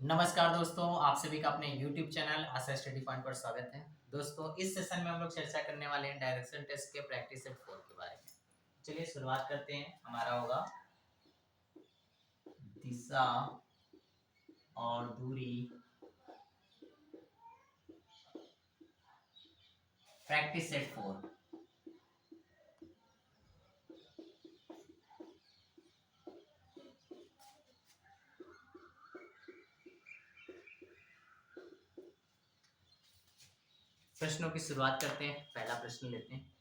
नमस्कार दोस्तों, आप सभी का अपने YouTube चैनल आशा स्टडी पॉइंट पर स्वागत है। दोस्तों, इस सेशन में हम लोग चर्चा करने वाले हैं डायरेक्शन टेस्ट के प्रैक्टिस सेट 4 के बारे में। चलिए शुरुआत करते हैं। हमारा होगा दिशा और दूरी प्रैक्टिस सेट 4। प्रश्नों की शुरुआत करते हैं। पहला प्रश्न लेते हैं।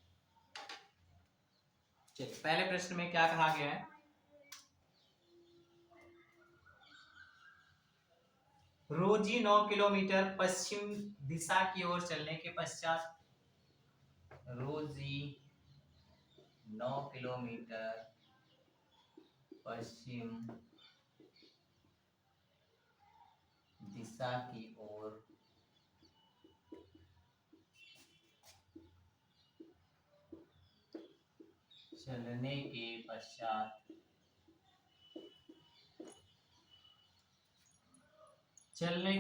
चलिए, पहले प्रश्न में क्या कहा गया है? रोजी 9 किलोमीटर पश्चिम दिशा की ओर चलने के पश्चात रोजी 9 किलोमीटर पश्चिम दिशा की ओर चलने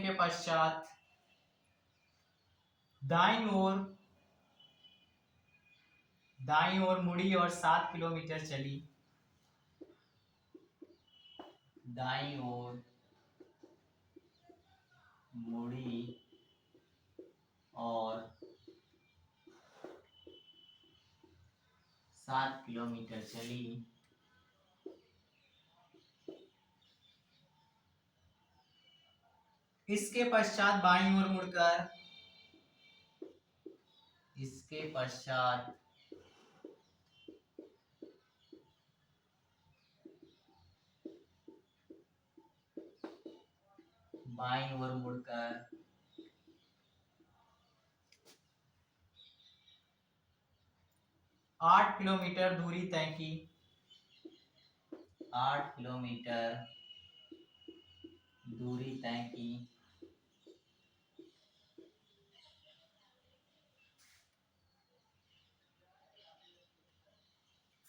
के पश्चात दाईं ओर मुड़ी और 7 किलोमीटर चली। दाईं ओर मुड़ी और 7 किलोमीटर चली। इसके पश्चात बाईं ओर मुड़कर बाईं ओर मुड़कर 8 किलोमीटर दूरी तय की। 8 किलोमीटर दूरी तय की।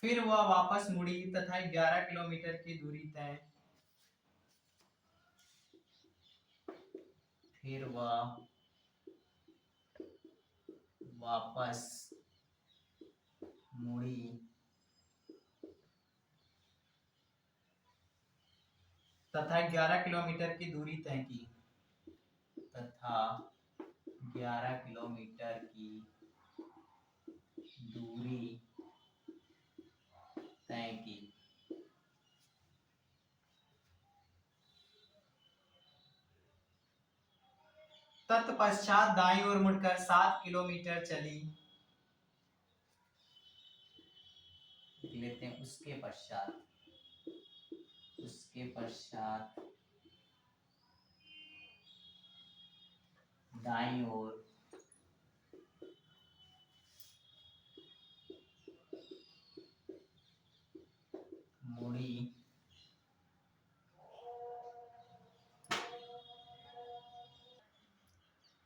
फिर वह वापस मुड़ी तथा 11 किलोमीटर की दूरी तय। फिर वह वापस मुड़ी तथा 11 किलोमीटर की दूरी तय की। तथा 11 किलोमीटर की दूरी तय की। तत्पश्चात दाईं ओर मुड़कर 7 किलोमीटर चली। लेते हैं उसके पश्चात दाईं ओर मुड़ी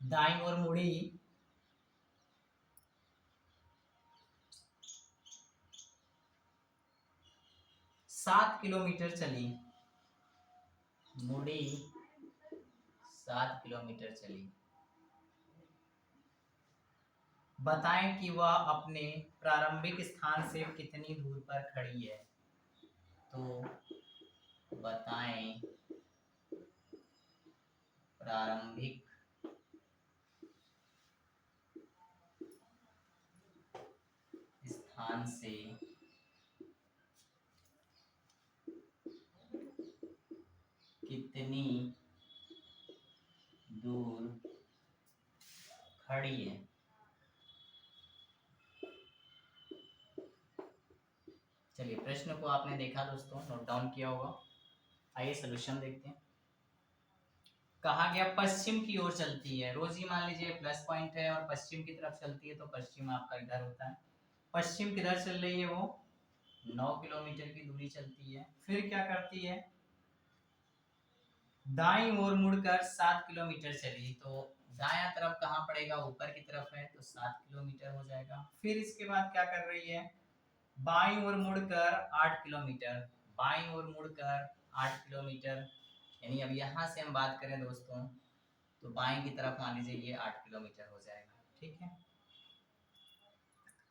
दाईं ओर मुड़ी 7 किलोमीटर चली। मुड़ी 7 किलोमीटर चली। बताएं कि वह अपने प्रारंभिक स्थान से कितनी दूर पर खड़ी है। तो बताएं प्रारंभिक स्थान से कितनी दूर खड़ी है। चलिए, प्रश्न को आपने देखा दोस्तों, नोट डाउन किया होगा। आइए सॉल्यूशन देखते हैं। कहा गया पश्चिम की ओर चलती है। रोजी मान लीजिए प्लस पॉइंट है और पश्चिम की तरफ चलती है, तो पश्चिम आपका इधर होता है। पश्चिम किधर चल रही है? वो 9 किलोमीटर की दूरी चलती है। फिर क्या करती है? दाईं ओर मुड़कर 7 किलोमीटर चली। तो दायां तरफ कहाँ पड़ेगा? ऊपर की तरफ है, तो 7 किलोमीटर हो जाएगा। फिर इसके बाद क्या कर रही है? बाईं ओर मुड़कर 8 किलोमीटर। बाईं ओर मुड़कर 8 किलोमीटर, यानी अब यहाँ से हम बात करें दोस्तों तो बाएं की तरफ मान लीजिए ये 8 किलोमीटर हो जाएगा। ठीक है,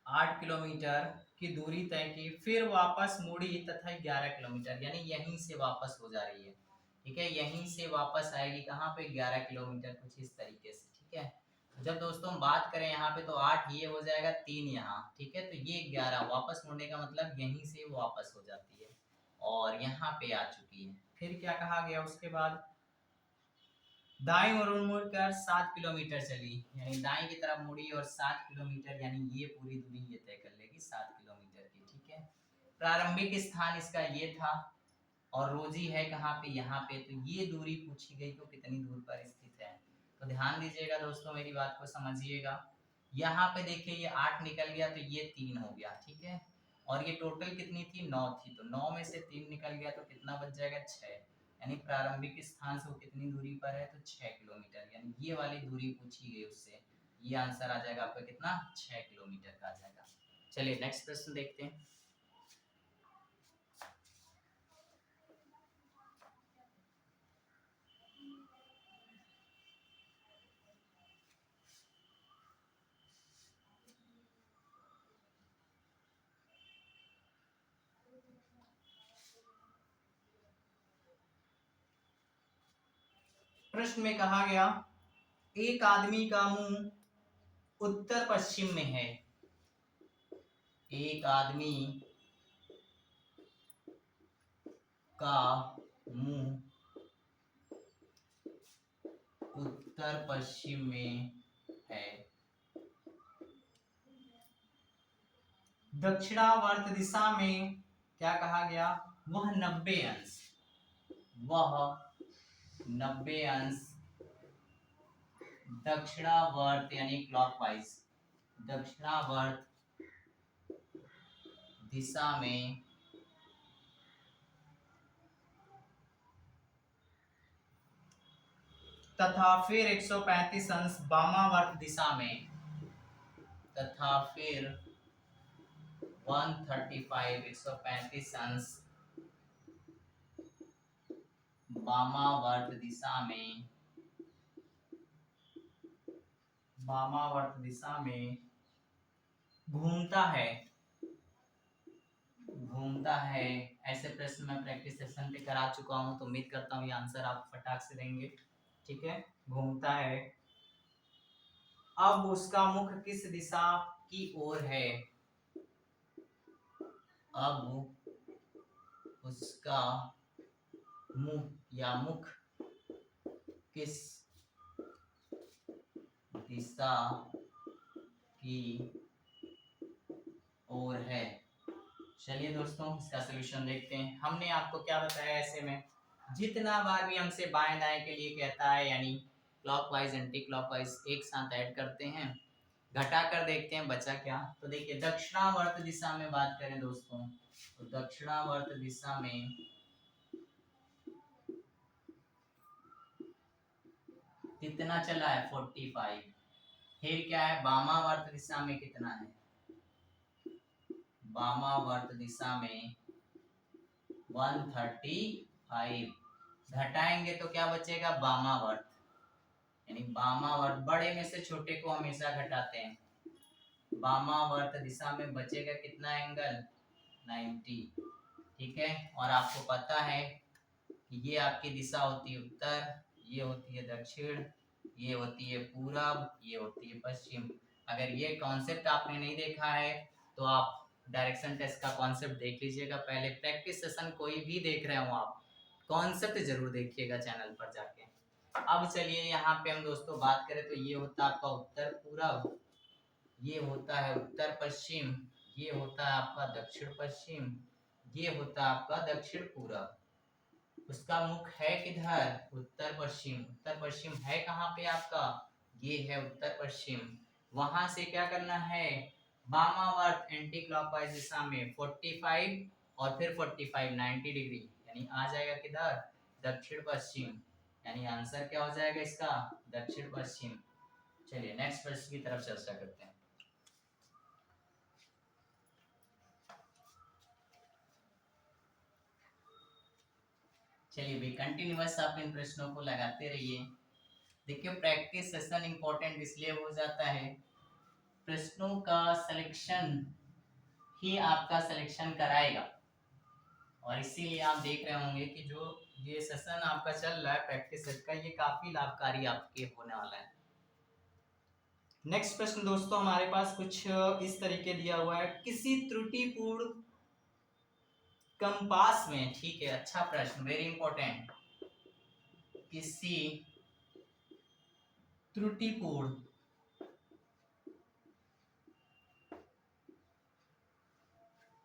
8 किलोमीटर की दूरी तय की, फिर वापस मुड़ी तथा 11 किलोमीटर, यानी यहीं से वापस हो जा रही है। ठीक है, यहीं से वापस आएगी कहाँ पे, 11 किलोमीटर, कुछ इस तरीके से। ठीक है, जब दोस्तों हम बात करें यहाँ पे तो 8 ये हो जाएगा, 3 यहाँ। ठीक है, तो ये 11 वापस मुड़ने का मतलब यहीं से वापस हो जाती है और यहाँ पे आ चुकी है। फिर क्या कहा गया उसके बाद, दाएं ओर मुड़कर 7 किलोमीटर चली, यानी दाएं की तरफ मुड़ी और 7 किलोमीटर, यानी ये पूरी दूरी ये तय कर लेगी 7 किलोमीटर की। ठीक है, प्रारंभिक स्थान इसका ये था और रोजी है कहाँ पे, यहाँ पे, तो ये दूरी पूछी गई तो कितनी दूर पर स्थित है। तो ध्यान दीजिएगा दोस्तों, मेरी बात को समझिएगा। यहाँ पे देखिए ये 8 निकल गया तो ये 3 हो गया। ठीक है, और ये टोटल कितनी थी, 9 थी, तो 9 में से 3 निकल गया तो कितना बच जाएगा, 6। यानी प्रारंभिक स्थान से वो कितनी दूरी पर है, तो 6 किलोमीटर, यानी ये वाली दूरी पूछी गई उससे। ये आंसर आ जाएगा आपका कितना, 6 किलोमीटर का आ जाएगा। चलिए नेक्स्ट प्रश्न देखते हैं। प्रश्न में कहा गया, एक आदमी का मुंह उत्तर पश्चिम में है। एक आदमी का मुंह उत्तर पश्चिम में है, दक्षिणावर्त दिशा में क्या कहा गया, वह 90 अंश, वह 90 अंश दक्षिणावर्त यानी क्लॉकवाइज, दक्षिणावर्त दिशा में तथा फिर 135 अंश वामावर्त दिशा में, तथा फिर 135 135 अंश वामावर्त दिशा में, वामावर्त दिशा में घूमता है, घूमता है। ऐसे प्रश्न मैं प्रैक्टिस सेशन पे करा चुका हूं, तो उम्मीद करता हूँ ये आंसर आप फटाक से देंगे। ठीक है, घूमता है। अब उसका मुख किस दिशा की ओर है, अब उसका मुंह या मुख किस दिशा की ओर है। चलिए दोस्तों इसका सोल्यूशन देखते हैं। हमने आपको क्या बताया, ऐसे में जितना बार भी हमसे बाएं दाएं के लिए कहता है, यानी क्लॉकवाइज एंटी क्लॉकवाइज एक साथ ऐड करते हैं, घटा कर देखते हैं बचा क्या। तो देखिए दक्षिणावर्त दिशा में बात करें दोस्तों, तो दक्षिणावर्त दिशा में कितना चला है, 45। फिर क्या है, वामावर्त दिशा में कितना है, वामावर्त दिशा में 135। घटाएंगे तो क्या बचेगा, वामावर्त, यानी वामावर्त, बड़े में से छोटे को हमेशा घटाते हैं। वामावर्त दिशा में बचेगा कितना एंगल, 90। ठीक है, और आपको पता है कि ये आपकी दिशा होती है उत्तर, ये होती है दक्षिण, ये होती है पूरब, ये होती है पश्चिम। अगर ये कॉन्सेप्ट आपने नहीं देखा है तो आप डायरेक्शन टेस्ट का कॉन्सेप्ट देख लीजिएगा पहले, प्रैक्टिस सेशन कोई भी देख रहे हो आप, कॉन्सेप्ट जरूर देखिएगा चैनल पर जाके। अब चलिए यहाँ पे हम दोस्तों बात करें तो ये होता है आपका उत्तर पूरब, ये होता है उत्तर पश्चिम, ये होता है आपका दक्षिण पश्चिम, ये होता है आपका दक्षिण पूरब। उसका मुख है किधर, उत्तर पश्चिम, उत्तर पश्चिम है कहाँ पे आपका, ये है उत्तर पश्चिम। वहां से क्या करना है, वामावर्त एंटी क्लॉकवाइज दिशा में 45 और फिर 45 90 डिग्री, यानी आ जाएगा किधर, दक्षिण पश्चिम, यानी आंसर क्या हो जाएगा इसका, दक्षिण पश्चिम। चलिए नेक्स्ट प्रश्न की तरफ चर्चा करते हैं। चलिए भाई कंटिन्यूअस आप इन प्रश्नों को लगाते रहिए। देखिए प्रैक्टिस सेशन इंपॉर्टेंट इसलिए हो जाता है, प्रश्नों का सिलेक्शन ही आपका सिलेक्शन कराएगा। और इसीलिए आप देख रहे होंगे कि जो ये सेशन आपका चल रहा है प्रैक्टिस सेट का, ये काफी लाभकारी आपके होने वाला है। नेक्स्ट प्रश्न दोस्तों हमारे पास कुछ इस तरीके दिया हुआ है, किसी त्रुटिपूर्ण कंपास में, ठीक है अच्छा प्रश्न, वेरी इंपॉर्टेंट, किसी त्रुटिपूर्ण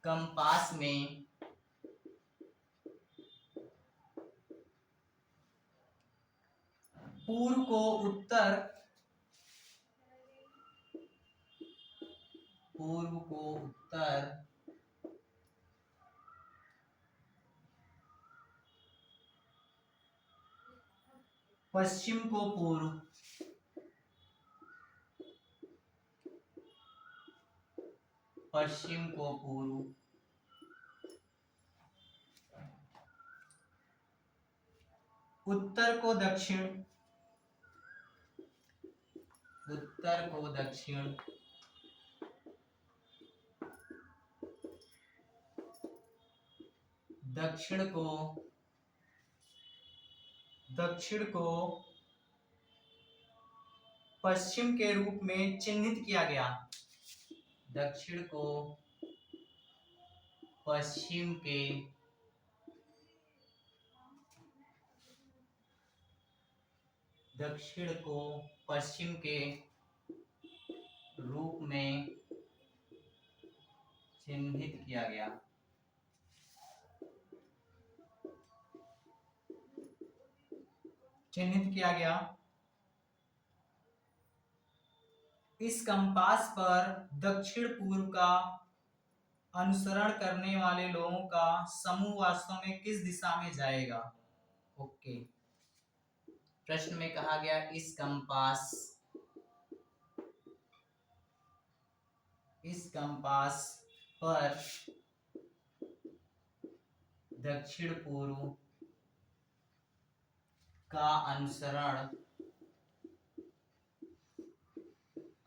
कंपास में पूर्व को उत्तर, पूर्व को उत्तर, पश्चिम को पूर्व, पश्चिम को पूर्व, उत्तर को दक्षिण, उत्तर को दक्षिण, दक्षिण को, दक्षिण को पश्चिम के रूप में चिन्हित किया गया, दक्षिण को पश्चिम के दक्षिण को पश्चिम के रूप में चिन्हित किया गया, चिन्हित किया गया। इस कंपास पर दक्षिण पूर्व का अनुसरण करने वाले लोगों का समूह वास्तव में किस दिशा में जाएगा? ओके, प्रश्न में कहा गया इस कंपास, इस कंपास पर दक्षिण पूर्व का अनुसरण,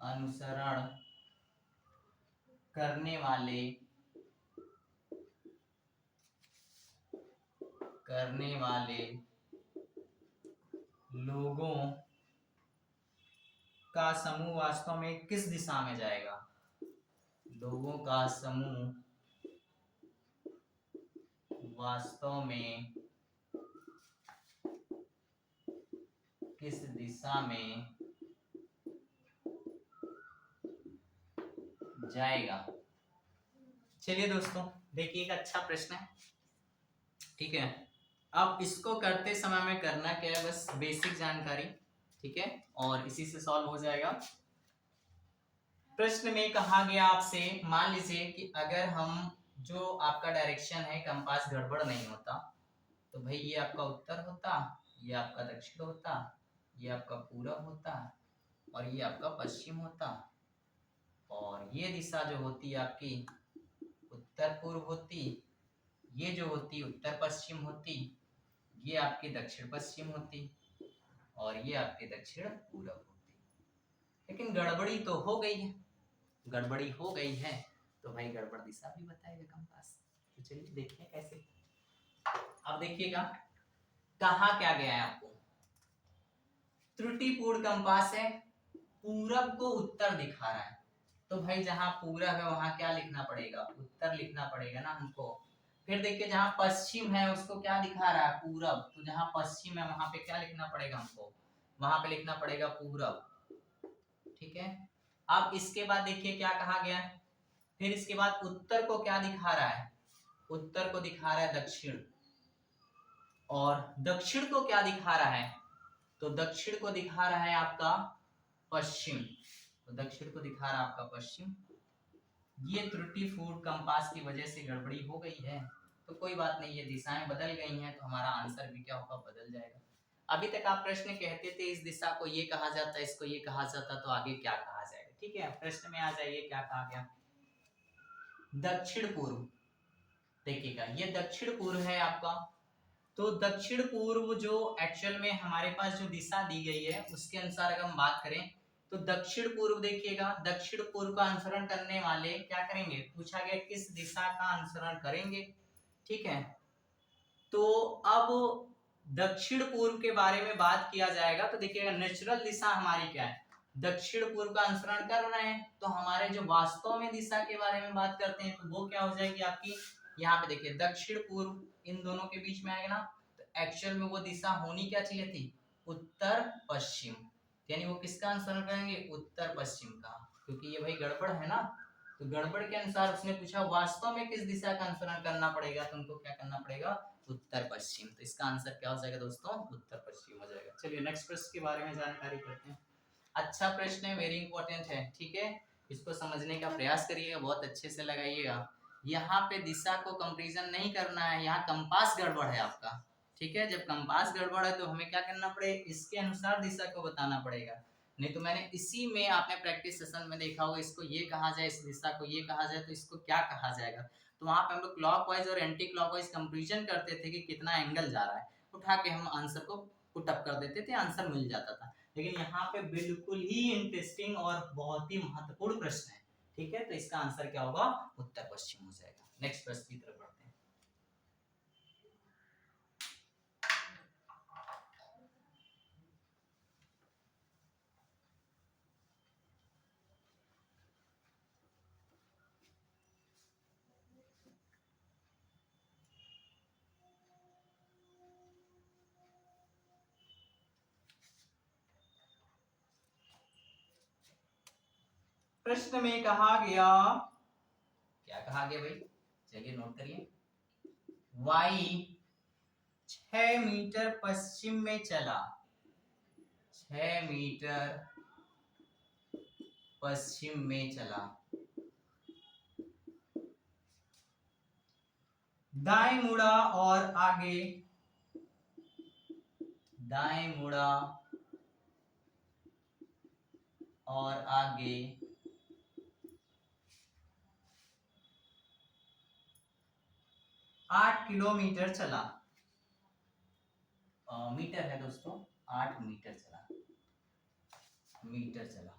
अनुसरण करने वाले, करने वाले लोगों का समूह वास्तव में किस दिशा में जाएगा? लोगों का समूह वास्तव में किस दिशा में जाएगा? चलिए दोस्तों देखिए एक अच्छा प्रश्न है, ठीक है। अब इसको करते समय में करना क्या है, बस बेसिक जानकारी, ठीक है, और इसी से सॉल्व हो जाएगा। प्रश्न में कहा गया आपसे, मान लीजिए कि अगर हम जो आपका डायरेक्शन है कंपास गड़बड़ नहीं होता, तो भाई ये आपका उत्तर होता, ये आपका दक्षिण होता, ये आपका पूरब होता और ये आपका पश्चिम होता, और ये दिशा जो होती आपकी उत्तर पूर्व होती, ये जो होती उत्तर पश्चिम होती, ये आपकी दक्षिण पश्चिम होती और ये आपके दक्षिण पूरब होती। लेकिन गड़बड़ी तो हो गई है, गड़बड़ी हो गई है, तो भाई गड़बड़ दिशा भी बताएगा कंपास। तो चलिए देखिए कैसे। अब देखिएगा कहा क्या गया है आपको, त्रुटिपूर्ण कंपास है, पूरब को उत्तर दिखा रहा है, तो भाई जहां पूरब है वहां क्या लिखना पड़ेगा? उत्तर लिखना पड़ेगा ना हमको। फिर देखिए जहां पश्चिम है उसको क्या दिखा रहा है? पूरब, तो जहां पश्चिम है वहां पे क्या लिखना पड़ेगा हमको? वहां पे लिखना पड़ेगा पूरब, ठीक है। अब इसके बाद देखिए क्या कहा गया है, फिर इसके बाद उत्तर को क्या दिखा रहा है? उत्तर को दिखा रहा है दक्षिण, और दक्षिण को क्या दिखा रहा है? तो दक्षिण को दिखा रहा है आपका पश्चिम, तो दक्षिण को दिखा रहा है आपका पश्चिम। ये त्रुटिपूर्ण कंपास की वजह से गड़बड़ी हो गई है, तो कोई बात नहीं, ये दिशाएं बदल गई हैं तो हमारा आंसर भी क्या होगा? बदल जाएगा। अभी तक आप प्रश्न कहते थे इस दिशा को ये कहा जाता है, इसको ये कहा जाता, तो आगे क्या कहा जाएगा? ठीक है, प्रश्न में आ जाइए क्या कहा गया, दक्षिण पूर्व। देखिएगा ये दक्षिण पूर्व है आपका, तो दक्षिण पूर्व जो एक्चुअल में हमारे पास जो दिशा दी गई है उसके अनुसार अगर हम बात करें तो दक्षिण पूर्व देखिएगा, दक्षिण पूर्व का अनुसरण करने वाले क्या करेंगे, पूछा गया किस दिशा का अनुसरण करेंगे। ठीक है, तो अब दक्षिण पूर्व के बारे में बात किया जाएगा तो देखिएगा नेचुरल दिशा हमारी क्या है, दक्षिण पूर्व का अनुसरण कर रहे हैं। तो हमारे जो वास्तव में दिशा के बारे में बात करते हैं तो वो क्या हो जाएगी आपकी, यहाँ पे देखिए दक्षिण पूर्व इन दोनों के बीच में आएगा ना, तो एक्चुअल में वो दिशा होनी क्या चाहिए थी, उत्तर पश्चिम, यानी वो किसका अनुसरण करेंगे, उत्तर पश्चिम का, क्योंकि ये भाई गड़बड़ है ना। तो गड़बड़ के अनुसार उसने पूछा वास्तव में किस दिशा का अनुसरण करना पड़ेगा, तो उनको क्या करना पड़ेगा, उत्तर पश्चिम। तो इसका आंसर क्या हो जाएगा दोस्तों, उत्तर पश्चिम हो जाएगा। चलिए नेक्स्ट प्रश्न के बारे में जानकारी करते हैं। अच्छा प्रश्न है, वेरी इंपॉर्टेंट है, ठीक है, इसको समझने का प्रयास करिएगा, बहुत अच्छे से लगाइएगा। यहाँ पे दिशा को कंपैरिजन नहीं करना है, यहाँ कंपास गड़बड़ है आपका। ठीक है, जब कंपास गड़बड़ है तो हमें क्या करना पड़ेगा, इसके अनुसार दिशा को बताना पड़ेगा। नहीं तो मैंने इसी में आपने प्रैक्टिस सेशन में देखा होगा, इसको ये कहा जाए, इस दिशा को ये कहा जाए, तो इसको क्या कहा जाएगा। तो वहां पे हम लोग क्लॉकवाइज और एंटी क्लॉकवाइज कंपैरिजन करते थे कि कितना एंगल जा रहा है, उठा के हम आंसर को पुट अप कर देते थे, आंसर मिल जाता था। लेकिन यहाँ पे बिल्कुल ही इंटरेस्टिंग और बहुत ही महत्वपूर्ण प्रश्न है। ठीक है, तो इसका आंसर क्या होगा, उत्तर पश्चिम हो जाएगा। नेक्स्ट प्रश्न की तरफ बढ़ते हैं। प्रश्न में कहा गया, क्या कहा गया भाई, चलिए नोट करिए। वाई 6 मीटर पश्चिम में चला, 6 मीटर पश्चिम में चला, दाएं मुड़ा और आगे, दाएं मुड़ा और आगे 8 किलोमीटर चला, मीटर है दोस्तों, 8 मीटर चला, मीटर चला।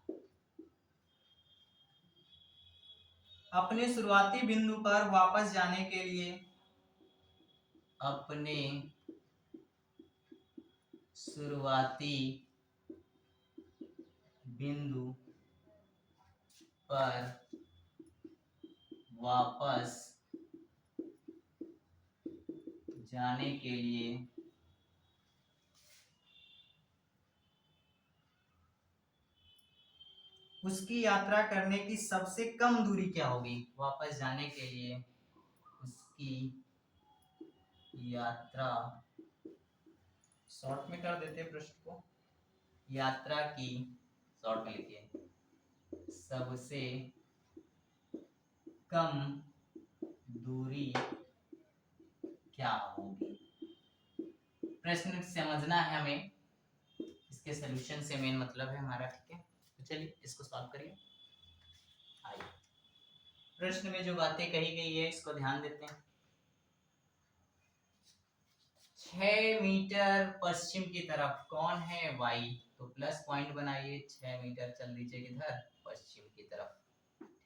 अपने शुरुआती बिंदु पर वापस जाने के लिए, अपने शुरुआती बिंदु पर वापस जाने के लिए उसकी यात्रा करने की सबसे कम दूरी क्या होगी, वापस जाने के लिए उसकी यात्रा, शॉर्ट में कर देते प्रश्न को, यात्रा की, शॉर्ट में लिखिए, सबसे कम दूरी क्या होगी। प्रश्न समझना है हमें, इसके सॉल्यूशन से मेन मतलब है हमारा। ठीक है, तो चलिए इसको सॉल्व करिए। आइए प्रश्न में जो बातें कही गई है इसको ध्यान देते हैं। 6 मीटर पश्चिम की तरफ कौन है, वाई, तो प्लस पॉइंट बनाइए, 6 मीटर चल दीजिए किधर, पश्चिम की तरफ।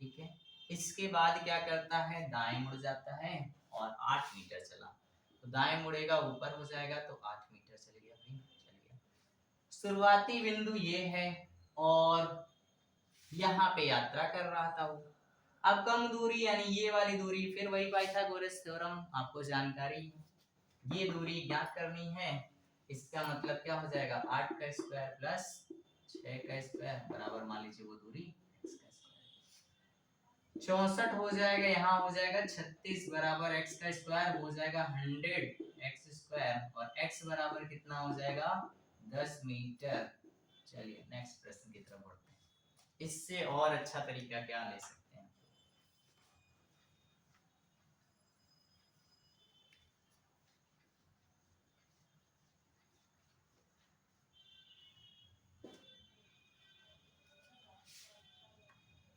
ठीक है, इसके बाद क्या करता है, दाएं मुड़ जाता है और 8 मीटर चला, तो दाएं मुड़ेगा ऊपर हो जाएगा, तो 8 मीटर चल गया, चल गया। शुरुआती बिंदु ये है और यहाँ पे यात्रा कर रहा था वो। अब कम दूरी यानी ये वाली दूरी, फिर वही पाइथागोरस थ्योरम आपको जानकारी है, ये दूरी ज्ञात करनी है। इसका मतलब क्या हो जाएगा, 8 का स्क्वायर प्लस 6 का स्क्वायर बराबर, मान लीजिए वो दूरी x का स्क्वायर, 64 हो जाएगा, यहाँ हो जाएगा 36 बराबर x का स्क्वायर हो जाएगा 100 x स्क्वायर, और x बराबर कितना हो जाएगा, 10 मीटर। चलिए नेक्स्ट प्रश्न की तरफ बढ़ते हैं, इससे और अच्छा तरीका क्या ले सकते हैं।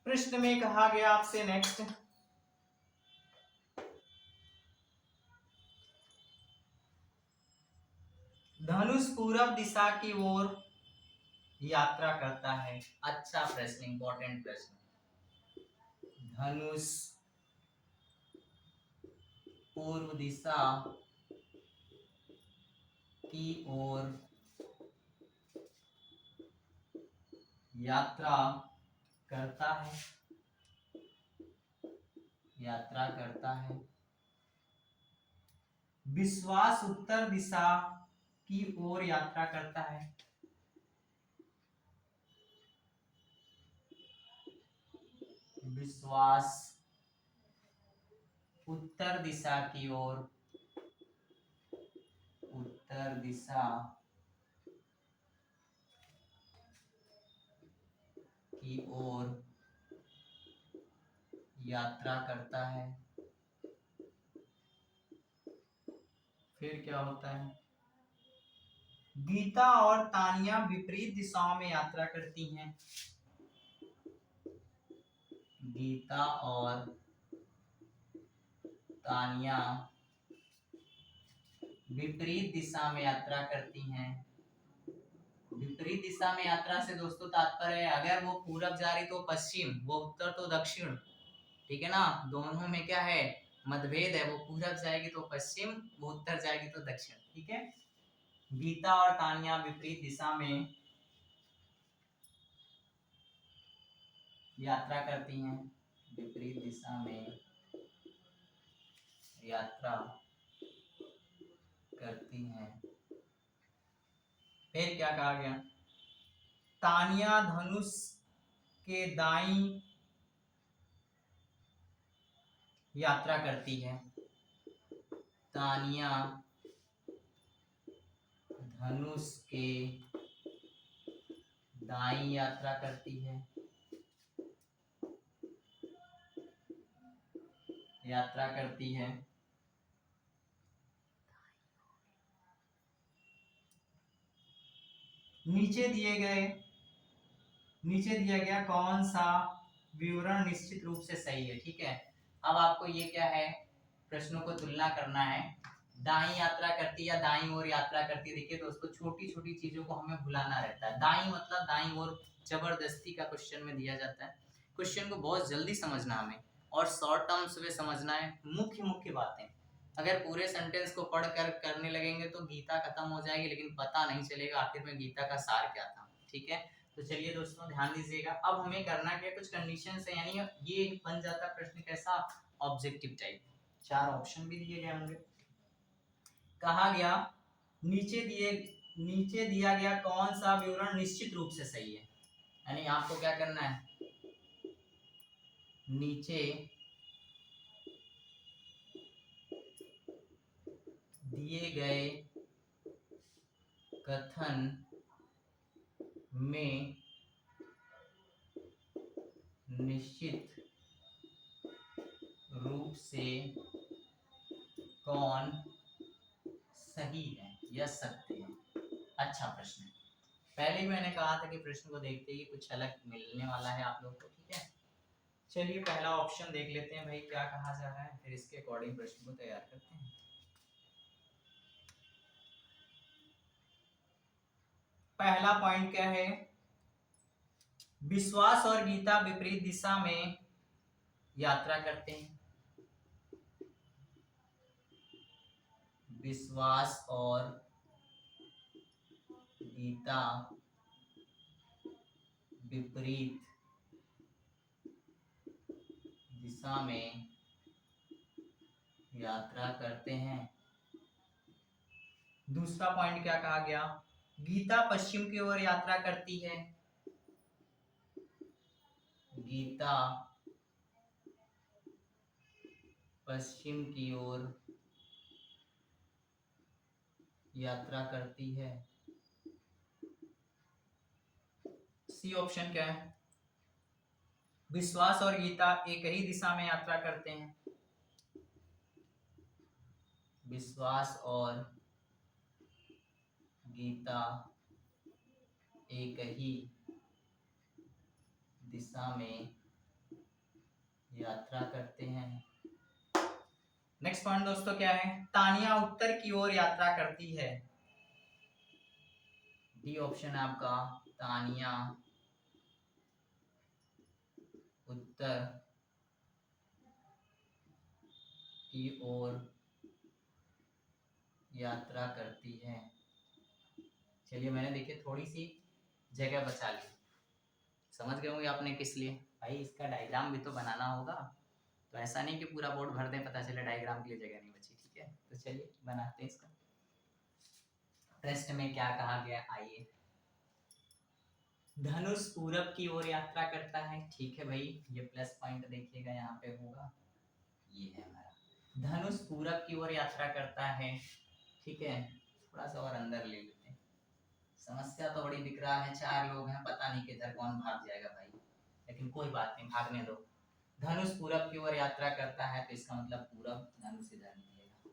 प्रश्न में कहा गया आपसे नेक्स्ट, पूरब दिशा की ओर यात्रा करता है? अच्छा प्रश्न, इंपॉर्टेंट प्रश्न। धनुष पूर्व दिशा की ओर यात्रा करता है, यात्रा करता है। विश्वास उत्तर दिशा की ओर यात्रा करता है। विश्वास उत्तर दिशा की ओर, उत्तर दिशा की ओर यात्रा करता है। फिर क्या होता है? गीता और तानिया विपरीत दिशाओं में यात्रा करती हैं। गीता और तानिया विपरीत दिशा में यात्रा करती हैं। विपरीत दिशा में यात्रा से दोस्तों तात्पर्य है अगर वो पूरब जा रही तो पश्चिम, वो उत्तर तो दक्षिण, ठीक है ना। दोनों में क्या है? मतभेद है। वो पूरब जाएगी तो पश्चिम, वो उत्तर जाएगी तो दक्षिण, ठीक है। गीता और तानिया विपरीत दिशा में यात्रा करती हैं। विपरीत दिशा में यात्रा करती हैं। फिर क्या कहा गया? तानिया धनुष के दाईं यात्रा करती है। तानिया धनुष के दाईं यात्रा करती है, यात्रा करती है। नीचे दिया गया कौन सा विवरण निश्चित रूप से सही है? ठीक है, अब आपको ये क्या है, प्रश्नों को तुलना करना है। दाई यात्रा करती या दाई ओर यात्रा करती। देखिए दोस्तों, छोटी छोटी चीजों को हमें भुलाना रहता है। दाई मतलब दाई ओर जबरदस्ती का क्वेश्चन में दिया जाता है। क्वेश्चन को बहुत जल्दी समझना हमें और शॉर्ट टर्म्स में समझना है। मुख्य मुख्य बातें, अगर पूरे सेंटेंस को पढ़कर करने लगेंगे तो गीता खत्म हो जाएगी, लेकिन पता नहीं चलेगा आखिर में गीता का सार क्या था। ठीक है, तो चलिए दोस्तों ध्यान दीजिएगा। अब हमें करना क्या, कुछ कंडीशन है, यानी ये बन जाता प्रश्न कैसा, ऑब्जेक्टिव टाइप। 4 ऑप्शन भी दिए गए होंगे। कहा गया नीचे दिया गया कौन सा विवरण निश्चित रूप से सही है। यानी आपको क्या करना है, नीचे दिए गए कथन में निश्चित रूप से कौन सही है या सत्य है। अच्छा प्रश्न है। पहले ही मैंने कहा था कि प्रश्न को देखते ही कुछ अलग मिलने वाला है आप लोग को। ठीक है, चलिए पहला ऑप्शन देख लेते हैं भाई क्या कहा जा रहा है, फिर इसके अकॉर्डिंग प्रश्न को तैयार करते हैं। पहला पॉइंट क्या है, विश्वास और गीता विपरीत दिशा में यात्रा करते हैं। विश्वास और गीता विपरीत दिशा में यात्रा करते हैं। दूसरा पॉइंट क्या कहा गया, गीता पश्चिम की ओर यात्रा करती है। गीता पश्चिम की ओर यात्रा करती है। सी ऑप्शन क्या है, विश्वास और गीता एक ही दिशा में यात्रा करते हैं। विश्वास और गीता एक ही दिशा में यात्रा करते हैं। नेक्स्ट पॉइंट दोस्तों क्या है, तानिया उत्तर की ओर यात्रा करती है। डी ऑप्शन है आपका तानिया उत्तर की ओर यात्रा करती है। चलिए मैंने देखिए थोड़ी सी जगह बचा ली, समझ गए होंगे आपने किस लिए। भाई इसका डायग्राम भी तो बनाना होगा, तो ऐसा नहीं कि पूरा बोर्ड भर दें पता चले डायग्राम के लिए जगह नहीं बची। ठीक है, तो चलिए बनाते हैं इसका। प्रश्न में क्या कहा गया, आइए। धनुष पूरब की ओर यात्रा करता है। ठीक है भाई, ये प्लस पॉइंट देखिएगा यहाँ पे होगा, ये है हमारा धनुष पूरब की ओर यात्रा करता है। ठीक है, थोड़ा सा और अंदर ले लेते हैं। समस्या तो बड़ी दिख रहा है, 4 लोग हैं, पता नहीं किधर कौन भाग जाएगा भाई, लेकिन कोई बात नहीं, भागने दो। धनुष पूरब की ओर यात्रा करता है, तो इसका मतलब पूरब धनुष इधर निकलेगा।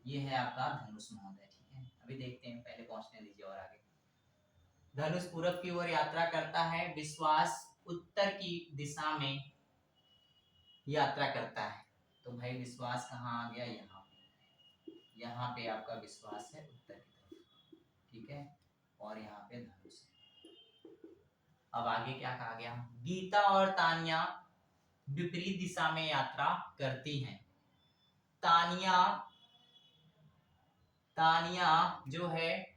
ये है आपका धनुष महोदय। ठीक है, अभी देखते हैं, पहले पहुंचने दीजिए और आगे। धनुष पूरब की ओर यात्रा करता है, विश्वास उत्तर की दिशा में यात्रा करता है। तो भाई विश्वास कहाँ आ गया, यहाँ पे आपका विश्वास है उत्तर की तरफ। ठीक है, और यहाँ पे धनुष। अब आगे क्या कहा गया, गीता और तानिया विपरीत दिशा में यात्रा करती हैं। तानिया जो है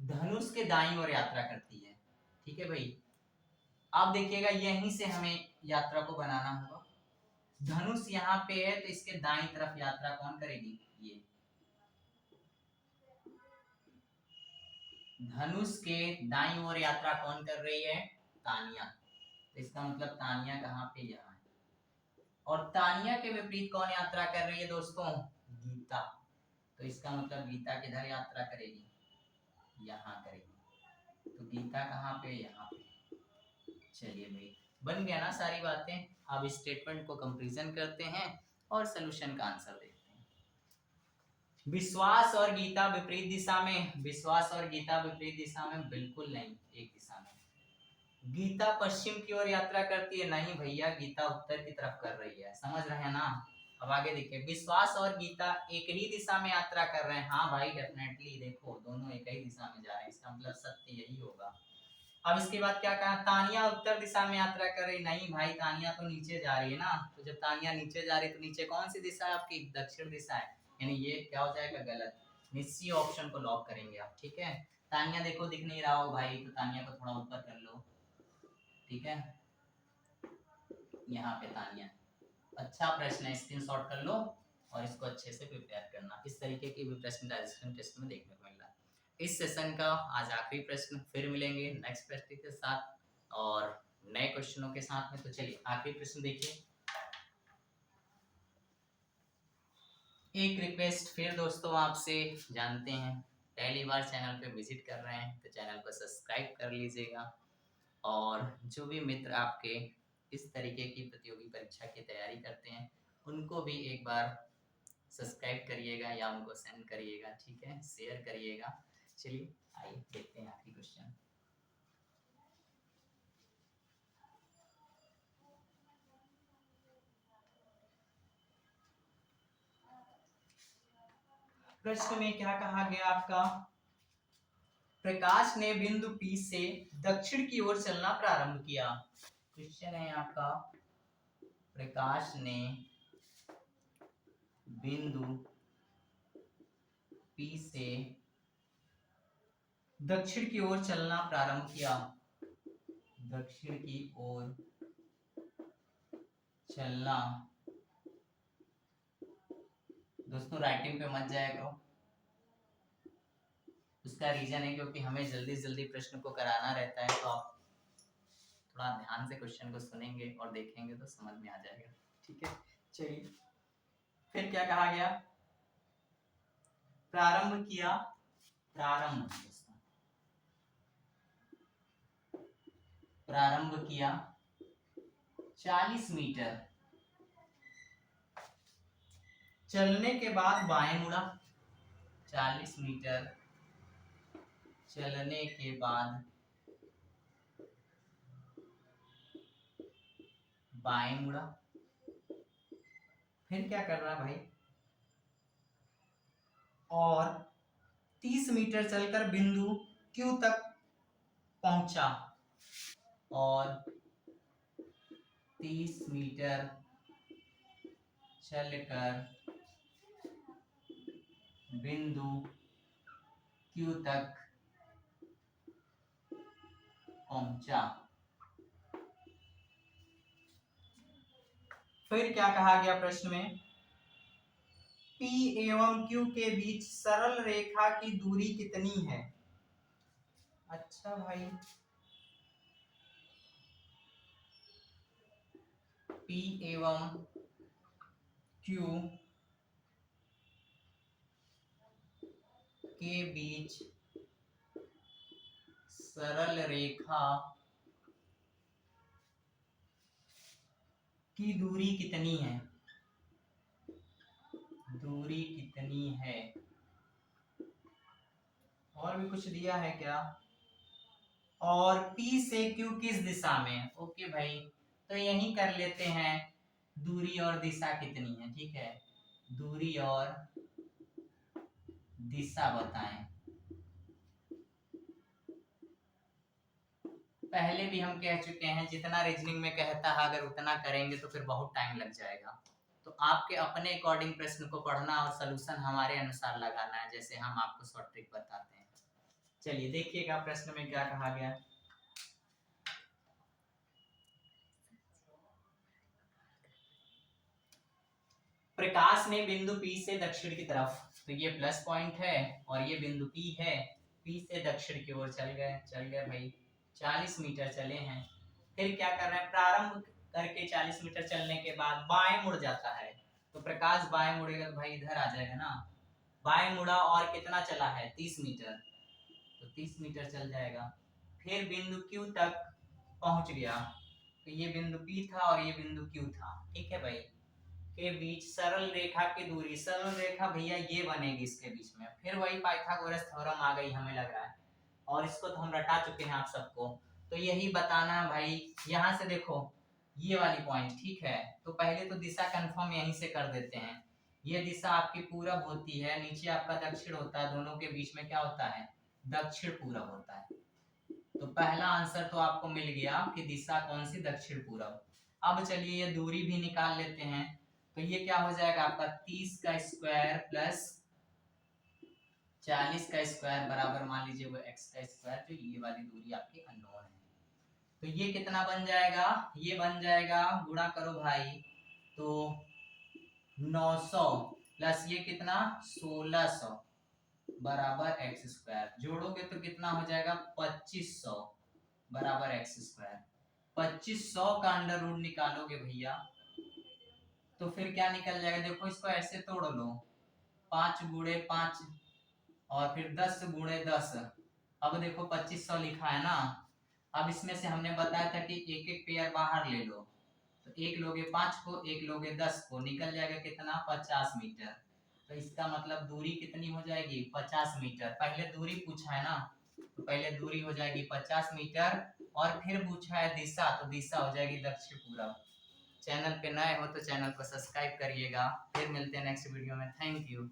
धनुष के दाईं ओर यात्रा करती है। ठीक है भाई, आप देखिएगा यहीं से हमें यात्रा को बनाना होगा। धनुष यहाँ पे है, तो इसके दाईं तरफ यात्रा कौन करेगी, ये धनुष के दाईं ओर यात्रा कौन कर रही है, तानिया। तो इसका मतलब तानिया कहाँ पे, यहाँ है। और तानिया के विपरीत कौन यात्रा कर रही है दोस्तों, गीता। तो इसका मतलब गीता किधर यात्रा करेगी, यहाँ करेगी। तो गीता कहाँ पे, यहाँ पे। चलिए भाई बन गया ना सारी बातें। अब स्टेटमेंट को कंपैरिजन करते हैं और सॉल्यूशन का आंसर देखते हैं। विश्वास और गीता विपरीत दिशा में, विश्वास और गीता विपरीत दिशा में बिल्कुल नहीं, एक दिशा में। गीता पश्चिम की ओर यात्रा करती है, नहीं भैया, गीता उत्तर की तरफ कर रही है, समझ रहे हैं ना। अब आगे देखिए, विश्वास और गीता एक ही दिशा में यात्रा कर रहे हैं। हाँ भाई डेफिनेटली, देखो दोनों एक ही दिशा में जा रहे हैं, इसका मतलब सत्य यही होगा। अब इसके बाद क्या कहा, तानिया उत्तर दिशा में यात्रा कर रही, नहीं भाई, तानिया तो नीचे जा रही है ना। तो जब तानिया नीचे जा रही है तो नीचे कौन सी दिशा है आपकी, दक्षिण दिशा है, यानी ये क्या हो जाएगा, गलत। निश्चित ऑप्शन को लॉक करेंगे आप। ठीक है, तानिया देखो दिख नहीं रहा हो भाई, तो तानिया को थोड़ा ऊपर कर लो। ठीक है, यहाँ पे तानिया। अच्छा प्रश्न है, स्क्रीनशॉट कर लो और इसको अच्छे से प्रिपेयर करना। इस तरीके की भी प्रश्न डाइजेशन टेस्ट में देखने को मिल रहा है। इस सेशन का आज आखिरी प्रश्न, फिर मिलेंगे नेक्स्ट प्रश्न के साथ और नए क्वेश्चनों के साथ में। तो चलिए आखिरी प्रश्न देखिए। एक रिक्वेस्ट फिर दोस्तों आपसे, जानते हैं पहली बार चैनल पे विजिट कर रहे हैं तो चैनल को सब्सक्राइब कर लीजिएगा, और जो भी मित्र आपके इस तरीके की प्रतियोगी परीक्षा की तैयारी करते हैं उनको भी एक बार सब्सक्राइब करिएगा या उनको सेंड करिएगा। ठीक है, शेयर करिएगा। चलिए आइए देखते हैं आखिरी क्वेश्चन। प्रश्न में क्या कहा गया आपका, प्रकाश ने बिंदु P से दक्षिण की ओर चलना प्रारंभ किया। क्वेश्चन है आपका, प्रकाश ने बिंदु P से दक्षिण की ओर चलना प्रारंभ किया। दक्षिण की ओर चलना, दोस्तों राइटिंग पे मत जाया करो, उसका रीजन है क्योंकि हमें जल्दी जल्दी प्रश्न को कराना रहता है, तो आप थोड़ा ध्यान से क्वेश्चन को सुनेंगे और देखेंगे तो समझ में आ जाएगा। ठीक है, चलिए फिर क्या कहा गया, प्रारंभ किया, प्रारंभ किया 40 मीटर चलने के बाद बाएं मुड़ा। 40 मीटर चलने के बाद बाएं मुड़ा। फिर क्या कर रहा है भाई, और 30 मीटर चलकर बिंदु Q तक पहुंचा और 30 मीटर चलकर बिंदु Q तक पहुंचा। फिर क्या कहा गया प्रश्न में, P एवं Q के बीच सरल रेखा की दूरी कितनी है। अच्छा भाई, P एवं Q के बीच सरल रेखा की दूरी कितनी है, दूरी कितनी है। और भी कुछ दिया है क्या, और P से Q किस दिशा में। ओके भाई, तो यही कर लेते हैं, दूरी और दिशा कितनी है। ठीक है, दूरी और दिशा बताएं। पहले भी हम कह चुके हैं, जितना रीजनिंग में कहता है अगर उतना करेंगे तो फिर बहुत टाइम लग जाएगा। तो आपके अपने अकॉर्डिंग प्रश्न को पढ़ना और सलूशन हमारे अनुसार लगाना है, जैसे हम आपको शॉर्ट ट्रिक बताते हैं। चलिए देखिएगा प्रश्न में क्या कहा गया। प्रकाश ने बिंदु P से दक्षिण की तरफ, तो ये प्लस पॉइंट है और ये बिंदु P है, P से दक्षिण की ओर चल गए भाई, 40 मीटर चले हैं। फिर क्या कर रहे हैं, प्रारंभ करके 40 मीटर चलने के बाद बाएं मुड़ जाता है, तो प्रकाश बाएं मुड़ेगा तो भाई इधर आ जाएगा ना, बाएं मुड़ा और कितना चला है 30 मीटर, तो 30 मीटर चल जाएगा। फिर बिंदु Q तक पहुंच गया, तो ये बिंदु P था और ये बिंदु Q था। ठीक है भाई, के बीच सरल रेखा की दूरी, सरल रेखा भैया ये बनेगी इसके बीच में। फिर वही पाइथागोरस थ्योरम आ गई हमें लग रहा है, और इसको तो हम रटा चुके हैं आप सबको, तो यही बताना है भाई। यहाँ से देखो ये वाली पॉइंट, ठीक है, तो पहले तो दिशा कंफर्म यहीं से कर देते हैं। ये दिशा आपकी पूरब होती है, नीचे आपका दक्षिण होता है, दोनों के बीच में क्या होता है, दक्षिण पूरब होता है। तो पहला आंसर तो आपको मिल गया कि दिशा कौन सी, दक्षिण पूरब। अब चलिए ये दूरी भी निकाल लेते हैं, तो ये क्या हो जाएगा आपका 30 का स्क्वायर प्लस 40 का स्क्वायर बराबर मान लीजिए वो x का स्क्वायर, जो ये वाली दूरी आपकी अननोन है। तो ये कितना बन जाएगा, ये बन जाएगा, गुणा करो भाई, तो 900 प्लस ये कितना 1600 बराबर एक्स स्क्वायर, जोड़ोगे तो कितना हो जाएगा 2500 बराबर एक्स स्क्वायर। 2500 का अंडर रूट निकालोगे भैया तो फिर क्या निकल जाएगा, देखो इसको ऐसे तोड़ लो, 5 गुणे 5 और फिर 10 गुणे 10। अब देखो 2500 लिखा है ना, अब इसमें से हमने बताया था कि एक एक पेयर बाहर ले लो, तो एक लोगे 5 को, एक लोगे 10 को, निकल जाएगा कितना 50 मीटर। तो इसका मतलब दूरी कितनी हो जाएगी 50 मीटर। पहले दूरी पूछा है ना, तो पहले दूरी हो जाएगी 50 मीटर, और फिर पूछा है दिशा, तो दिशा हो जाएगी दक्षिण पूरब। चैनल पे नए हो तो चैनल को सब्सक्राइब करिएगा। फिर मिलते हैं नेक्स्ट वीडियो में, थैंक यू।